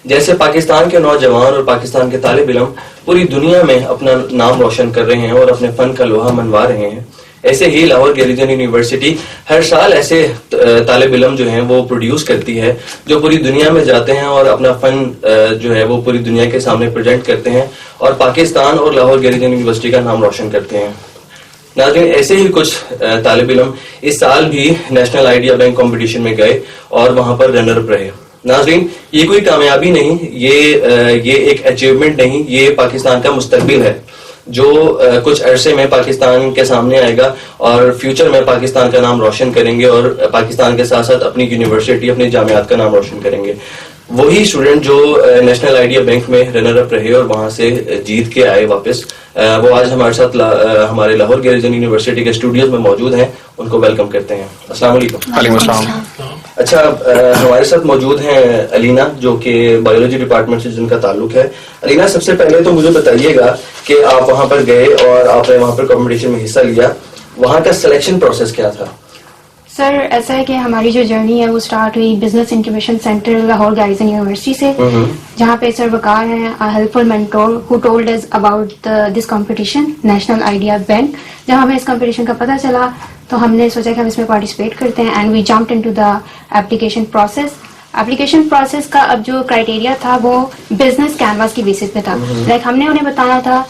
جیسے پاکستان کے نوجوان اور پاکستان کے طالب علم پوری دنیا میں اپنا نام روشن کر رہے ہیں اور اپنے فن کا لوہا منوا رہے ہیں، ایسے ہی لاہور گیریجن یونیورسٹی ہر سال ایسے طالب علم جو ہیں وہ پروڈیوس کرتی ہے جو پوری دنیا میں جاتے ہیں اور اپنا فن جو ہے وہ پوری دنیا کے سامنے پریزنٹ کرتے ہیں اور پاکستان اور لاہور گیریجن یونیورسٹی کا نام روشن کرتے ہیں. ناظرین، ایسے ہی کچھ طالب علم اس سال بھی نیشنل آئیڈیا بینک کمپٹیشن میں گئے اور وہاں پر رنر اپ رہے. ناظرین، یہ کوئی کامیابی نہیں، یہ ایک اچیومنٹ نہیں، یہ پاکستان کا مستقبل ہے جو کچھ عرصے میں پاکستان کے سامنے آئے گا اور فیوچر میں پاکستان کا نام روشن کریں گے اور پاکستان کے ساتھ ساتھ اپنی یونیورسٹی، اپنی جامعات کا نام روشن کریں گے. وہی اسٹوڈنٹ جو نیشنل آئیڈیا بینک میں رنر اپ رہے اور وہاں سے جیت کے آئے واپس، وہ آج ہمارے ساتھ ہمارے لاہور گیریجن یونیورسٹی کے اسٹوڈیوز میں موجود ہیں. ان کو ویلکم کرتے ہیں. السلام علیکم. وعلیکم السلام. اچھا، ہمارے ساتھ موجود ہیں علینا جو کہ بایولوجی ڈپارٹمنٹ سے جن کا تعلق ہے. علینا، سب سے پہلے تو مجھے بتائیے گا کہ آپ وہاں پر گئے اور آپ نے وہاں پر کمپٹیشن میں حصہ لیا، وہاں کا سلیکشن پروسیس کیا تھا؟ سر، ایسا ہے کہ ہماری جو جرنی ہے وہ سٹارٹ ہوئی business incubation centre Lahore garrison university سے، جہاں پہ سر وقار ہیں ہیلپ فل مینٹور ہو told us about this competition national idea bank. جب ہمیں اس کمپٹیشن کا پتہ چلا تو ہم نے سوچا کہ ہم اس میں پارٹیسپیٹ کرتے ہیں and we jumped into the application process. Application process کا اب جو کرائٹیریا تھا وہ بزنس کینواس کی بیسس پہ تھا. لائک ہم نے انہیں بتانا تھا،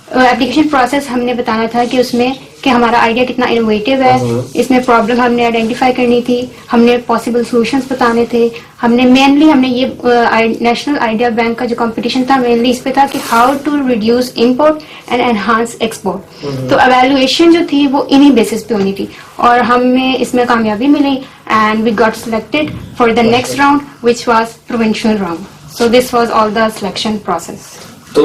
اپلیکیشن پروسیس ہم نے بتانا تھا کہ اس میں کہ ہمارا آئیڈیا کتنا انوویٹو ہے، اس میں پرابلم ہم نے آئیڈینٹیفائی کرنی تھی، ہم نے پاسبل سولوشنس بتانے تھے. ہم نے یہ نیشنل آئیڈیا بینک کا جو کمپٹیشن تھا مینلی اس پہ تھا کہ how to reduce import and enhance export. تو ایویلویشن جو تھی وہ انہی بیسس پہ ہونی تھی اور ہمیں اس میں کامیابی ملی and we got selected for the next round which was provincial round. So this was all the selection process. تو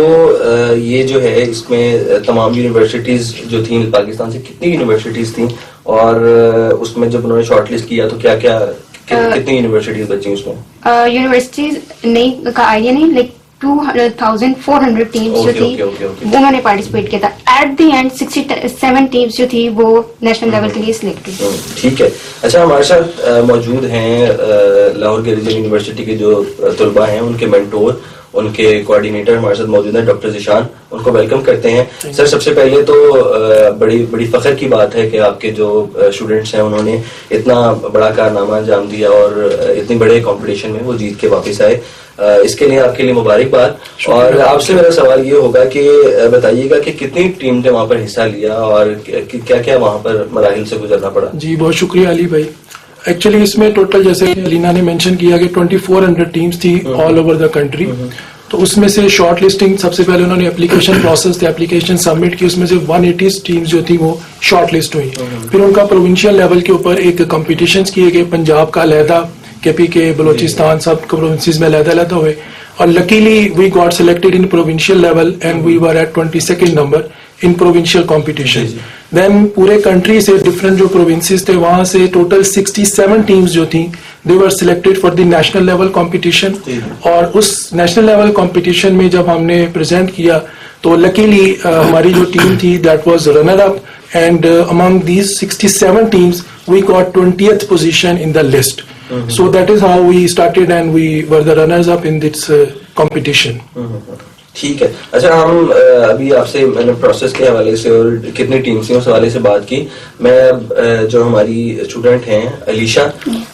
یہ جو ہے اس میں تمام یونیورسٹیز جو تھیں پاکستان سے، کتنی یونیورسٹیز تھیں اور اس میں جب انہوں نے شارٹ لسٹ کیا تو کیا کتنی یونیورسٹیز بچی اس میں؟ یونیورسٹیز نہیں کا آئیڈیا نہیں، لیکن 2400 ٹیمز جو تھی وہ میں نے پارٹیسپیٹ کیا تھا. ایٹ دی اینڈ 67 ٹیمز جو تھی وہ نیشنل لیول کے لیے سلیکٹ ہوئی. ٹھیک ہے. اچھا، ہمارے ساتھ موجود ہیں لاہور گیریجن یونیورسٹی کے جو طلباء ہیں، ان کے مینٹور، ان کے کوآرڈینیٹر ہمارے ساتھ موجود ہیں ڈاکٹر ذیشان. ان کو ویلکم کرتے ہیں. سر، سب سے پہلے تو بڑی فخر کی بات ہے کہ آپ کے جو اسٹوڈنٹس ہیں انہوں نے اتنا بڑا کارنامہ انجام دیا اور اتنی بڑے کمپٹیشن میں وہ جیت کے واپس آئے. اس کے لیے آپ کے لیے مبارکباد. اور آپ سے میرا سوال یہ ہوگا کہ بتائیے گا کہ کتنی ٹیم نے وہاں پر حصہ لیا اور کیا کیا وہاں پر مراحل سے گزرنا پڑا؟ جی، بہت شکریہ علی بھائی. ایکچولی اس میں ٹوٹل جیسے علینا نے مینشن کیا کہ 2400 ٹیمز تھی آل اوور دا کنٹری. تو اس میں سے شارٹ لسٹنگ سب سے پہلے انہوں نے اپلیکیشن پروسیس تھے، اپلیکیشن سبمٹ کی، اس میں سے 180 ٹیمز جو تھی وہ شارٹ لسٹ ہوئی. پھر ان کا پروونشل لیول کے اوپر ایک کمپٹیشنز کیے گئے، پنجاب کا علیحدہ، کے پی کے، بلوچستان، سب پروونسز میں علیحدہ علیحدہ ہوئے اور luckily we got selected in provincial level and we were at 22nd number in provincial competition. Then پورے کنٹری سے ڈفرینٹ جو پروونسز تھے وہاں سے ٹوٹل 67 ٹیمز جو تھیں they were selected for the national level competition. اور اس نیشنل لیول کمپٹیشن میں جب ہم نے پریزنٹ کیا تو لکیلی ہماری جو ٹیم تھی that was runner up and among these 67 teams we got 20th position in the list. So that is how we started and we were the runners up in this competition. ٹھیک ہے. اچھا، ہم ابھی آپ سے میں نے پروسیس کے حوالے سے اور کتنی ٹیمز تھیں اس حوالے سے بات کی. میں جو ہماری اسٹوڈنٹ ہیں علیشا،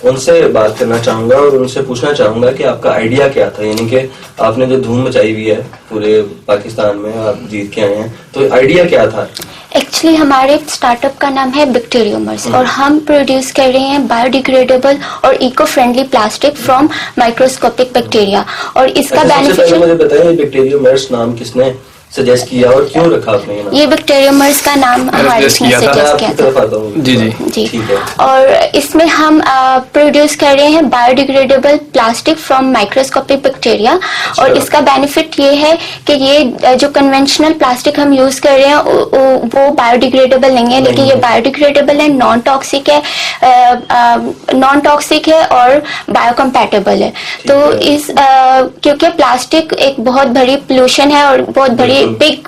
ان سے بات کرنا چاہوں گا اور ان سے پوچھنا چاہوں گا کہ آپ کا آئیڈیا کیا تھا، یعنی کہ آپ نے جو دھوم مچائی ہوئی ہے پورے پاکستان میں، آپ جیت کے آئے ہیں، تو آئیڈیا کیا تھا؟ ایکچولی ہمارے اسٹارٹ اپ کا نام ہے بیکٹیریومرس اور ہم پروڈیوس کر رہے ہیں بایو ڈیگریڈیبل اور eco friendly plastic from microscopic bacteria. اور اس کا بینیفٹ مجھے بتائیں بیکٹیریومرس نام کس نے سجیسٹ کیا اور کیوں رکھا آپ نے یہ بیکٹیریومرس کا نام ہمارے سجیسٹ کیا تھا. جی. اور اس میں ہم پروڈیوس کر رہے ہیں bio degradable plastic from microscopic bacteria. اور اس کا بینیفٹ یہ ہے کہ یہ جو کنونشنل پلاسٹک ہم یوز کر رہے ہیں وہ بایو ڈیگریڈیبل نہیں ہے، لیکن یہ بایو ڈیگریڈیبل ہے، نان ٹاکسک ہے اور بایو کمپیٹیبل ہے. تو اس کیونکہ پلاسٹک ایک بہت بڑی پولوشن ہے اور بہت بڑی big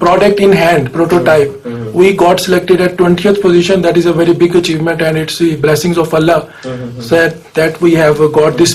product in hand, prototype, we got selected at 20th position. That is a very big achievement and it's the blessings of Allah that we have got this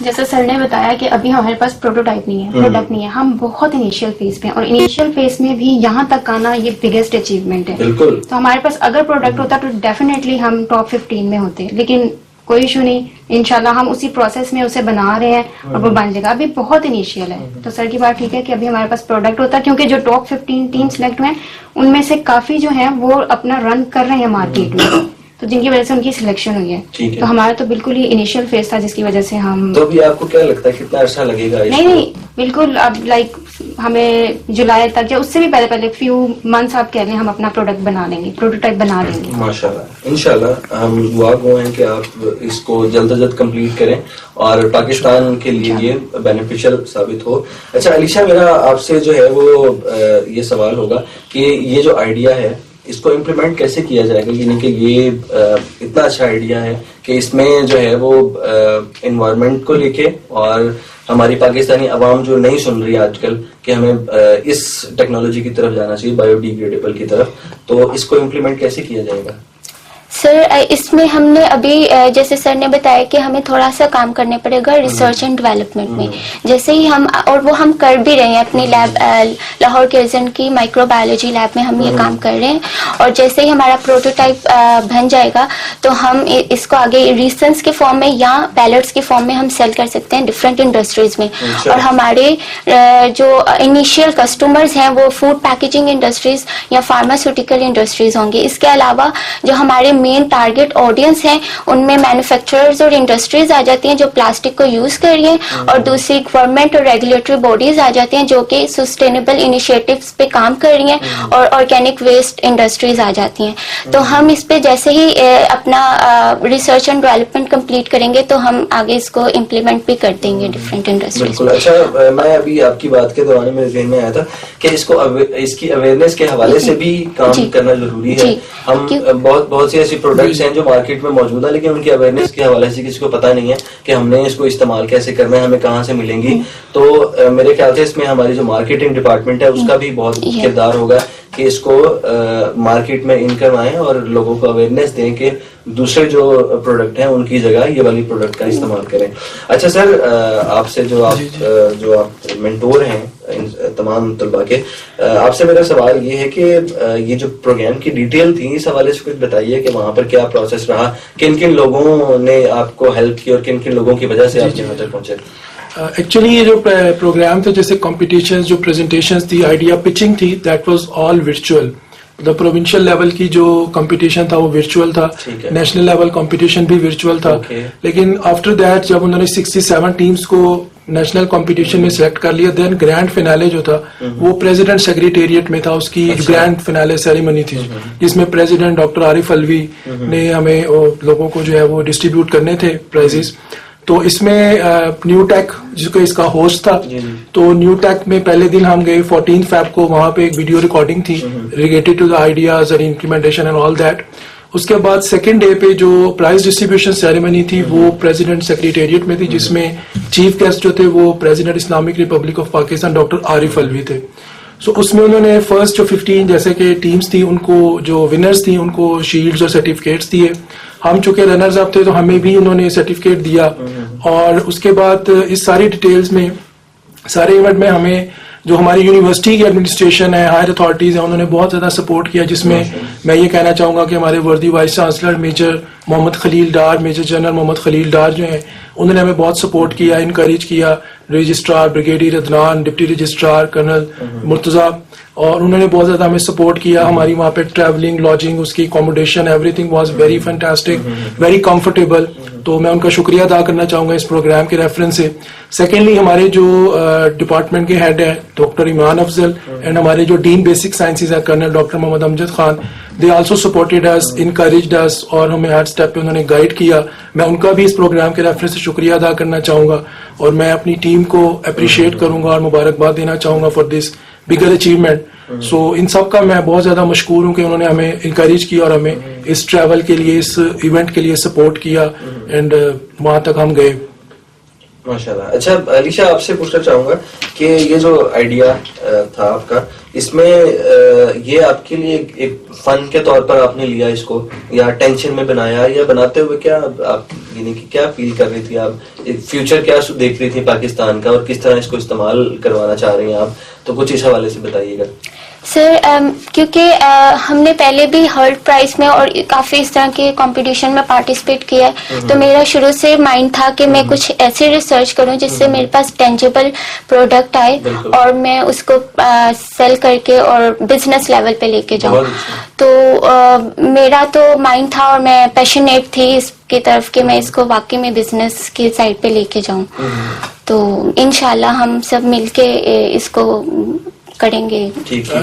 جیسے سر نے بتایا کہ ابھی ہمارے پاس پروٹوٹائپ نہیں ہے, پروڈکٹ نہیں ہے, ہم بہت انیشیل فیز پہ ہیں, اور انیشیل فیز میں بھی یہاں تک آنا یہ بگیسٹ اچیومنٹ ہے. بالکل. تو ہمارے پاس اگر پروڈکٹ ہوتا تو ڈیفینیٹلی ہم ٹاپ 15 میں ہوتے, لیکن کوئی ایشو نہیں, انشاءاللہ ہم اسی پروسیس میں اسے بنا رہے ہیں اور وہ بن جائے گا. ابھی بہت انیشیل ہے. تو سر کی بات ٹھیک ہے کہ ابھی ہمارے پاس پروڈکٹ ہوتا, کیونکہ جو ٹاپ 15 ٹیم سلیکٹ ہوئے ان میں سے کافی جو ہیں وہ اپنا رن کر رہے ہیں مارکیٹ میں, تو جن کی وجہ سے ان کی سلیکشن ہوئی ہے. تو ہمارا تو بالکل ہی انیشیل فیز تھا جس کی وجہ سے ہم. تو ابھی آپ کو کیا لگتا ہے کتنا عرصہ لگے گا؟ نہیں بالکل, اب لائک ہمیں جولائی تک یا اس سے بھی پہلے فیو منتھس آپ کہہ لیں ہم اپنا پروڈکٹ بنا لیں گے, پروٹوٹائپ بنا لیں گے. ماشاءاللہ, انشاءاللہ ہم دعا گو ہیں کہ آپ اس کو جلد از جلد کمپلیٹ کریں اور پاکستان کے لیے یہ بینیفیشل ثابت ہو. اچھا علیشہ, میرا آپ سے جو ہے وہ یہ سوال ہوگا کہ یہ جو آئیڈیا ہے اس کو امپلیمنٹ کیسے کیا جائے گا؟ یعنی کہ یہ اتنا اچھا آئیڈیا ہے کہ اس میں جو ہے وہ انوائرمنٹ کو لے کے, اور ہماری پاکستانی عوام جو نہیں سن رہی آج کل کہ ہمیں اس ٹیکنالوجی کی طرف جانا چاہیے, بایو ڈیگریڈیبل کی طرف, تو اس کو امپلیمنٹ کیسے کیا جائے گا؟ سر اس میں ہم نے ابھی جیسے سر نے بتایا کہ ہمیں تھوڑا سا کام کرنا پڑے گا ریسرچ اینڈ ڈیولپمنٹ میں, جیسے ہی ہم, اور وہ ہم کر بھی رہے ہیں اپنی لیب لاہور گیرزن کی مائکرو بایولوجی لیب میں ہم یہ کام کر رہے ہیں. اور جیسے ہی ہمارا پروٹوٹائپ بن جائے گا تو ہم اس کو آگے ریسنس کے فارم میں یا پیلٹس کے فارم میں ہم سیل کر سکتے ہیں ڈفرینٹ انڈسٹریز میں. اور ہمارے جو انیشیل کسٹمرز ہیں وہ فوڈ پیکیجنگ انڈسٹریز یا فارماسیوٹیکل انڈسٹریز ہوں گے. اس کے علاوہ جو ہمارے مین ٹارگیٹ آڈینس ہیں ان میں مینوفیکچررز اور انڈسٹریز آ جاتی ہیں جو پلاسٹک کو یوز کر رہی ہیں, اور دوسری گورنمنٹ اور ریگولیٹری باڈیز آ جاتی ہیں جو کہ سسٹینیبل انیشیٹوز پہ کام کر رہی ہیں, اور آرگینک ویسٹ انڈسٹریز آ جاتی ہیں. تو ہم اس پہ جیسے ہی اپنا ریسرچ اینڈ ڈیولپمنٹ کمپلیٹ کریں گے تو ہم آگے اس کو امپلیمنٹ بھی کر دیں گے ڈفرینٹ انڈسٹریز. اچھا, میں ابھی آپ کی بات کے دوران میرے ذہن میں آیا تھا کہ اس کی اویئرنیس کے حوالے سے بھی کام کرنا ضروری ہے. ہم بہت سی ایسی پروڈکٹس ہیں جو مارکیٹ میں موجود ہیں لیکن ان کی اویئرنیس کے حوالے سے کسی کو پتہ نہیں ہے کہ ہم نے اس کو استعمال کیسے کرنا ہے, ہمیں کہاں سے ملیں گی. تو میرے خیال سے اس میں ہماری جو مارکیٹنگ ڈپارٹمنٹ ہے اس کا بھی بہت کردار ہوگا کہ اس کو مارکیٹ میں ان کروائیں اور لوگوں کو اویئرنیس دیں کہ دوسرے جو پروڈکٹ ہیں ان کی جگہ یہ والی پروڈکٹ کا استعمال کریں. اچھا سر, آپ سے جو آپ مینٹور ہیں تمام طلباء کے, آپ سے میرا سوال یہ ہے کہ یہ جو پروگرام کی ڈیٹیل تھی اس حوالے سے کچھ بتائیے کہ وہاں پر کیا پروسیس رہا, کن کن لوگوں نے آپ کو ہیلپ کی اور کن کن لوگوں کی وجہ سے آپ یہاں تک پہنچے. ایکچولی یہ جو پروگرام تھا, جیسے کمپٹیشنز, جو پریزنٹیشنز تھی, آئیڈیا پچنگ تھی, that was all virtual. Provincial level کی جو کمپٹیشن تھا وہ ورچوئل تھا, نیشنل لیول کمپٹیشن بھی ورچوئل تھا. لیکن آفٹر دیٹ جب انہوں نے 67 ٹیمز کو نیشنل کمپٹیشن میں سلیکٹ کر لیا, دین گرینڈ فینالے جو تھا وہ پریزیڈنٹ سیکریٹریٹ میں تھا. اس کی گرینڈ فینالے سیریمنی تھی جس میں پریزیڈنٹ ڈاکٹر عارف الوی نے ہمیں لوگوں کو جو ہے وہ ڈسٹریبیوٹ کرنے تھے پرائزز. تو اس میں نیو ٹیک جس کو اس کا ہوسٹ تھا, تو نیو ٹیک میں پہلے دن ہم گئے 14 فیب کو, وہاں پہ ایک ویڈیو ریکارڈنگ تھی ریلیٹڈ ٹو دا آئیڈیاز اور امپلیمنٹیشن اینڈ آل دیٹ. اس کے بعد سیکنڈ ڈے پہ جو پرائز ڈسٹریبیوشن سیریمنی تھی وہ پریزیڈنٹ سیکریٹریٹ میں تھی, جس میں چیف گیسٹ جو تھے وہ president Islamic Republic of Pakistan doctor Arif Alvi تھے. سو اس میں انہوں نے فرسٹ جو 15 جیسے کہ ٹیمز تھیں ان کو, جو ونرز تھیں ان کو شیلڈز اور سرٹیفکیٹس دیے. ہم چونکہ رنرز اپ تھے تو ہمیں بھی انہوں نے سرٹیفکیٹ دیا. اور اس کے بعد اس ساری ڈیٹیلز میں, سارے ایونٹ میں ہمیں جو ہماری یونیورسٹی کی ایڈمنسٹریشن ہے, ہائر اتھارٹیز ہیں, انہوں نے بہت زیادہ سپورٹ کیا, جس میں میں یہ کہنا چاہوں گا کہ ہمارے وردی وائس چانسلر میجر محمد خلیل ڈار, میجر جنرل محمد خلیل ڈار جو ہیں انہوں نے ہمیں بہت سپورٹ کیا, انکریج کیا. Registrar brigadier Adnan, deputy registrar colonel Murtaza, اور انہوں نے بہت زیادہ ہمیں سپورٹ کیا. ہماری وہاں پہ ٹریولنگ, لاجنگ, اس کی accommodation, every thing was very fantastic, very comfortable. تو میں ان کا شکریہ ادا کرنا چاہوں گا اس پروگرام کے ریفرنس سے. سیکنڈلی ہمارے جو ڈپارٹمنٹ کے ہیڈ ہیں ڈاکٹر ایمان افضل, اینڈ ہمارے جو ڈین بیسک سائنسز ہیں colonel doctor Muhammad Amjad Khan, they also supported us, encouraged us, اور ہمیں ہر اسٹیپ پہ انہوں نے گائیڈ کیا. میں ان کا بھی اس پروگرام کے ریفرنس سے شکریہ ادا کرنا چاہوں گا, اور میں اپنی ٹیم کو اپریشیٹ کروں گا اور مبارکباد دینا چاہوں گا فار دس بگر اچیومنٹ. سو ان سب کا میں بہت زیادہ مشکور ہوں کہ انہوں نے ہمیں انکریج کیا اور ہمیں اس ٹریول کے لیے, اس ایونٹ کے لیے سپورٹ کیا, اینڈ وہاں تک ہم گئے. ماشاءاللہ. اچھا علیشا, آپ سے پوچھنا چاہوں گا کہ یہ جو آئیڈیا تھا آپ کا, اس میں یہ آپ کے لیے ایک فن کے طور پر آپ نے لیا اس کو, یا ٹینشن میں بنایا, یا بناتے ہوئے کیا آپ یعنی کہ کیا فیل کر رہی تھی آپ, فیوچر کیا دیکھ رہی تھی پاکستان کا, اور کس طرح اس کو استعمال کروانا چاہ رہی ہیں آپ, تو کچھ اس حوالے سے بتائیے گا. سر کیونکہ ہم نے پہلے بھی ہرٹ پرائز میں اور کافی اس طرح کے کمپٹیشن میں پارٹیسپیٹ کیا ہے, تو میرا شروع سے مائنڈ تھا کہ میں کچھ ایسے ریسرچ کروں جس سے میرے پاس ٹینجیبل پروڈکٹ آئے اور میں اس کو سیل کر کے اور بزنس لیول پہ لے کے جاؤں. تو میرا تو مائنڈ تھا اور میں پیشنیٹ تھی اس کی طرف کہ میں اس کو واقعی میں بزنس کی سائڈ پہ لے کے جاؤں. تو انشاءاللہ ہم سب مل کے اس کو کریں گے.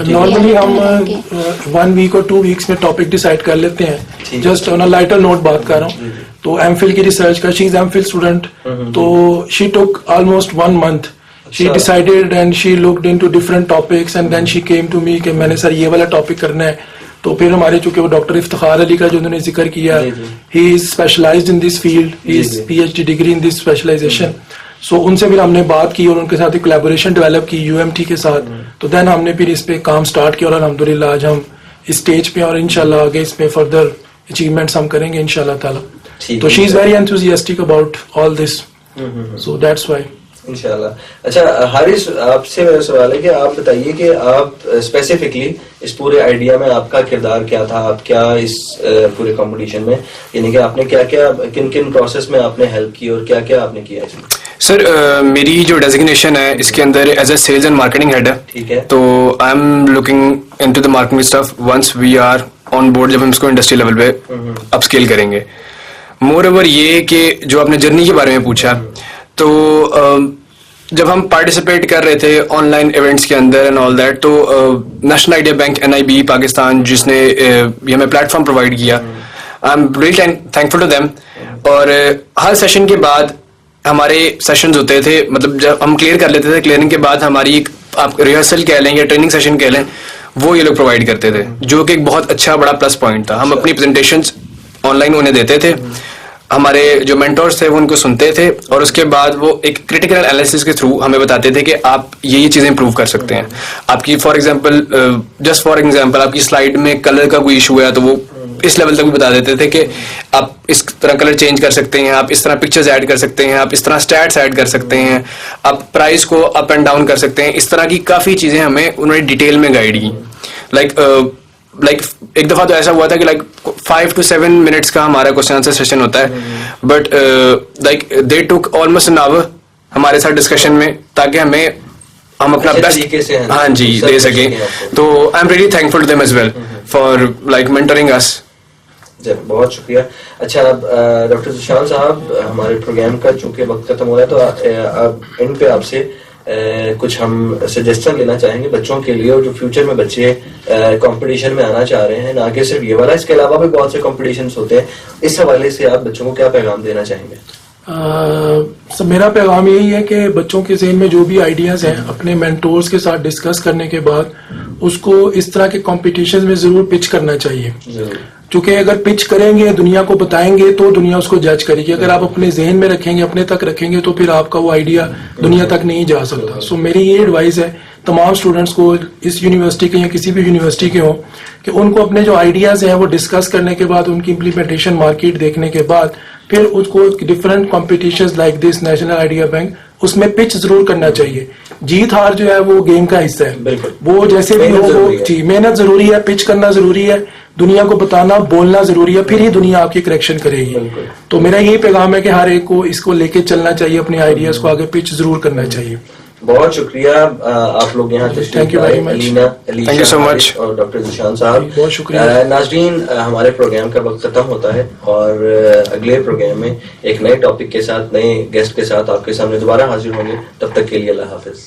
نارملی ہم 1 ویک اور 2 ویکس میں ٹاپک ڈیسائڈ کر لیتے ہیں. Just on a lighter note بات کر رہا ہوں. تو ایم فل کی ریسرچ کا, شی از ایم فل اسٹوڈنٹ, تو she took almost 1 month. She decided and she looked into different topics and then she came to me کہ میں نے سر یہ والا ٹاپک کرنا ہے. تو پھر ہمارے چونکہ وہ ڈاکٹر افتخار علی کا جو انہوں نے ذکر کیا, he is specialized in this field, he is PhD degree in this specialization. So ان سے پھر ہم نے بات کی اور ان کے ساتھ ایک کولیبوریشن ڈیولپ کی UMT کے ساتھ. تو دین ہم نے پھر اس پہ کام سٹارٹ کیا اور الحمدللہ آج ہم اس اسٹیج پہ, اور انشاءاللہ آگے اس پہ فردر اچیومنٹس ہم کریں گے انشاءاللہ تعالی. تو she is very enthusiastic about all this, so that's why انشاءاللہ. اچھا حارث, آپ سے میرا سوال ہے کہ آپ بتائیے کہ آپ اسپیسیفکلی اس پورے آئیڈیا میں آپ کا کردار کیا تھا, آپ کیا اس پورے کمپٹیشن میں, یعنی کہ آپ نے کیا کیا, کن کن پروسیس میں آپ نے ہیلپ کی اور کیا کیا آپ نے کیا؟ سر میری جو ڈیزگنیشن ہے اس کے اندر as a sales and marketing head ہے. ٹھیک ہے. تو I am looking into the marketing stuff once we are on board, جب ہم اس کو انڈسٹری لیول پہ اپ اسکیل کریں گے. مور اوور یہ کہ جو آپ نے جرنی کے بارے میں پوچھا, تو جب ہم پارٹیسپیٹ کر رہے تھے آن لائن ایونٹس کے اندر اینڈ آل دیٹ, تو national idea bank NIB Pakistan جس نے یہ ہمیں پلیٹ فارم پرووائڈ کیا, I am really thankful to them. اور ہر سیشن کے بعد ہمارے سیشنز ہوتے تھے, مطلب جب ہم کلیئر کر لیتے تھے, کلیئرنگ کے بعد ہماری ایک آپ ریہرسل کہہ لیں یا ٹریننگ سیشن کہہ لیں, وہ یہ لوگ پرووائڈ کرتے تھے, جو کہ ایک بہت اچھا بڑا پلس پوائنٹ تھا. ہم اپنی پریزنٹیشنز آن لائن انہیں دیتے تھے, ہمارے جو مینٹورز تھے وہ ان کو سنتے تھے, اور اس کے بعد وہ ایک کریٹیکل انالیسس کے تھرو ہمیں بتاتے تھے کہ آپ یہ چیزیں امپروو کر سکتے ہیں. آپ کی فار ایگزامپل آپ کی سلائڈ میں کلر کا کوئی ایشو ہے, تو وہ اس لیول تک بھی بتا دیتے تھے کہ آپ اس طرح کلر چینج کر سکتے ہیں, آپ اس طرح پکچرز ایڈ کر سکتے ہیں, آپ اس طرح اسٹیٹس ایڈ کر سکتے ہیں, آپ پرائز کو اپ اینڈ ڈاؤن کر سکتے ہیں. اس طرح کی کافی چیزیں ہمیں انہوں نے ڈیٹیل میں گائیڈ کی. لائک ایک دفعہ تو ایسا ہوا تھا کہ 5 to 7 minutes کا ہمارا کوشچن آنسر سیشن ہوتا ہے, but like they took almost an hour ہمارے ساتھ ڈسکشن میں, تاکہ ہم اپنا بیسٹ ہاں جی دے سکیں. تو I am really thankful to them as well for like mentoring us. بہت شکریہ. اچھا ڈاکٹر ذیشان صاحب, ہمارے پروگرام کا چونکہ وقت ختم ہو رہا ہے, تو اب ان پہ آپ سے کچھ ہم سجیشن لینا چاہیں گے بچوں کے لیے, اور جو فیوچر میں بچے کمپٹیشن میں آنا چاہ رہے ہیں, نہ کہ صرف یہ والا, اس کے علاوہ بھی بہت سے کمپٹیشنس ہوتے ہیں. اس حوالے سے آپ بچوں کو کیا پیغام دینا چاہیں گے؟ میرا پیغام یہی ہے کہ بچوں کے ذہن میں جو بھی آئیڈیاز ہیں, اپنے مینٹورز کے ساتھ ڈسکس کرنے کے بعد اس کو اس طرح کے کمپٹیشن میں ضرور پچ کرنا چاہیے. چونکہ اگر پچ کریں گے, دنیا کو بتائیں گے, تو دنیا اس کو جج کرے گی. اگر آپ اپنے ذہن میں رکھیں گے, اپنے تک رکھیں گے, تو پھر آپ کا وہ آئیڈیا دنیا تک نہیں جا سکتا. سو میری یہ ایڈوائز ہے تمام اسٹوڈنٹس کو, اس یونیورسٹی کے یا کسی بھی یونیورسٹی کے ہوں, کہ ان کو اپنے جو آئیڈیاز ہیں وہ ڈسکس کرنے کے بعد, ان کی امپلیمنٹیشن مارکیٹ دیکھنے کے بعد, پھر اس کو different competitions like this national idea bank, اس میں پچ ضرور کرنا چاہیے. جیت ہار جو ہے وہ گیم کا حصہ ہے, وہ جیسے بھی ہو, جی محنت ضروری ہے, پچ کرنا ضروری ہے, دنیا کو بتانا بولنا ضروری ہے, پھر ہی دنیا آپ کی کریکشن کرے گی. تو میرا یہی پیغام ہے کہ ہر ایک کو اس کو لے کے چلنا چاہیے, اپنے آئیڈیاز کو آگے پچ ضرور کرنا چاہیے. بہت شکریہ آپ لوگ یہاں تشریف لائے, علیشا اور ڈاکٹر ذیشان صاحب, بہت شکریہ. ناظرین, ہمارے پروگرام کا وقت ختم ہوتا ہے, اور اگلے پروگرام میں ایک نئے ٹاپک کے ساتھ, نئے گیسٹ کے ساتھ آپ کے سامنے دوبارہ حاضر ہوں گے. تب تک کے لیے اللہ حافظ.